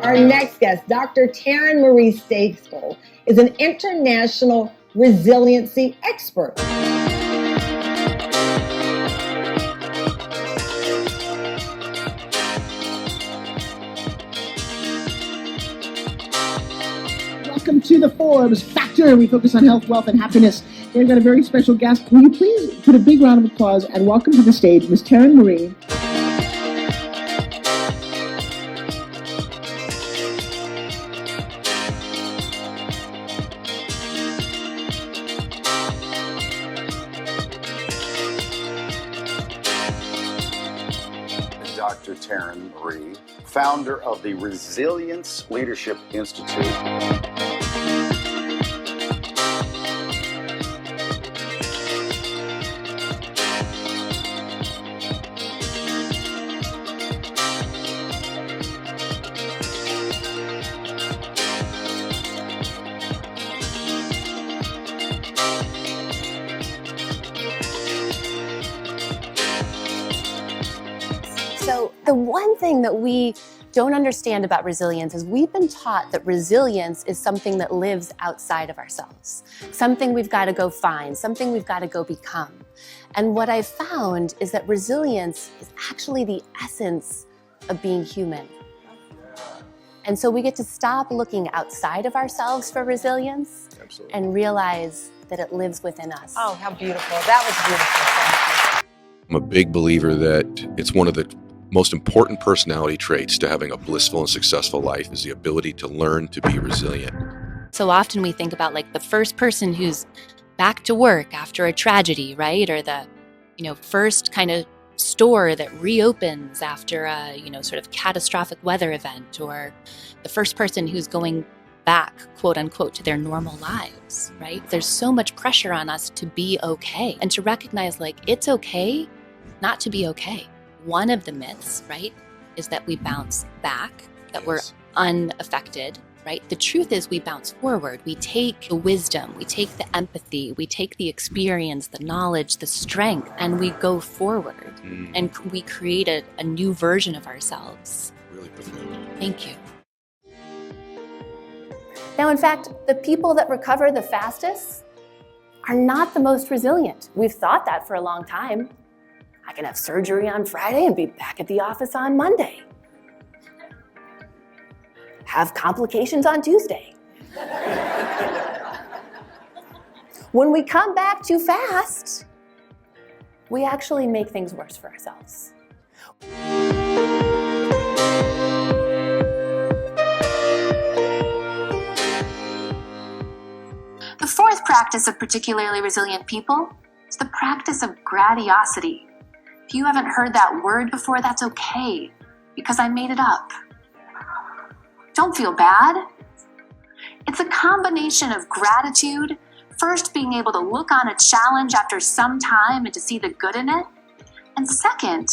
Our next guest, Dr. Taryn Marie Stejskal, is an international resiliency expert. Welcome to the Forbes Factor. We focus on health, wealth, and happiness. We've got a very special guest. Will you please put a big round of applause and welcome to the stage Ms. Taryn Marie. Dr. Taryn Marie, founder of the Resilience Leadership Institute. So the one thing that we don't understand about resilience is we've been taught that resilience is something that lives outside of ourselves, something we've got to go find, something we've got to go become. And what I've found is that resilience is actually the essence of being human. And so we get to stop looking outside of ourselves for resilience. Absolutely. And realize that it lives within us. Oh, how beautiful. That was beautiful. I'm a big believer that it's one of the most important personality traits to having a blissful and successful life is the ability to learn to be resilient. So often we think about like the first person who's back to work after a tragedy, right? Or the, first kind of store that reopens after a, sort of catastrophic weather event, or the first person who's going back, quote unquote, to their normal lives, right? There's so much pressure on us to be okay and to recognize like it's okay not to be okay. One of the myths, right, is that we bounce back, that we're unaffected, right? The truth is we bounce forward. We take the wisdom, we take the empathy, we take the experience, the knowledge, the strength, and we go forward and we create a new version of ourselves. Really profound. Thank you. Now, in fact, the people that recover the fastest are not the most resilient. We've thought that for a long time. I can have surgery on Friday and be back at the office on Monday. Have complications on Tuesday. When we come back too fast, we actually make things worse for ourselves. The fourth practice of particularly resilient people is the practice of gratiosity. If you haven't heard that word before, that's okay, because I made it up. Don't feel bad. It's a combination of gratitude, first being able to look on a challenge after some time and to see the good in it, and second,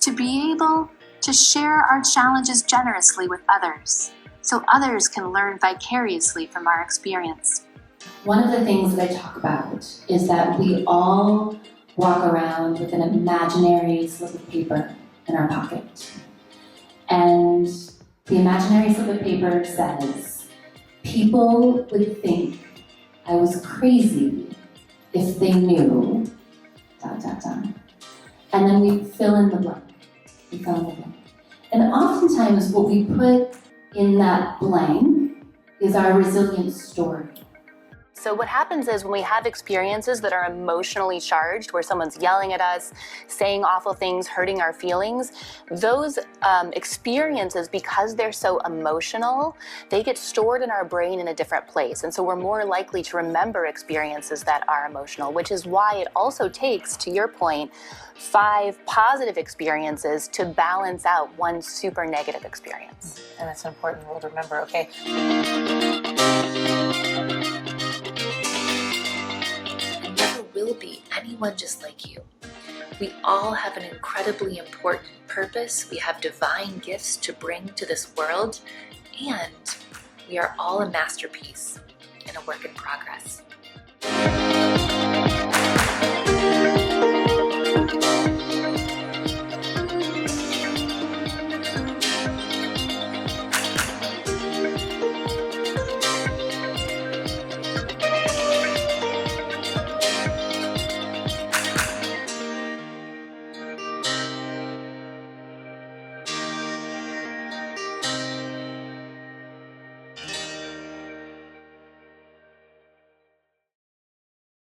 to be able to share our challenges generously with others, so others can learn vicariously from our experience. One of the things that I talk about is that we all walk around with an imaginary slip of paper in our pocket. And the imaginary slip of paper says, people would think I was crazy if they knew, ... And then we fill in the blank. And oftentimes what we put in that blank is our resilient story. So what happens is when we have experiences that are emotionally charged, where someone's yelling at us, saying awful things, hurting our feelings, those experiences, because they're so emotional, they get stored in our brain in a different place. And so we're more likely to remember experiences that are emotional, which is why it also takes, to your point, 5 positive experiences to balance out one super negative experience. And that's an important rule to remember, okay? Will be anyone just like you. We all have an incredibly important purpose. We have divine gifts to bring to this world, and we are all a masterpiece and a work in progress.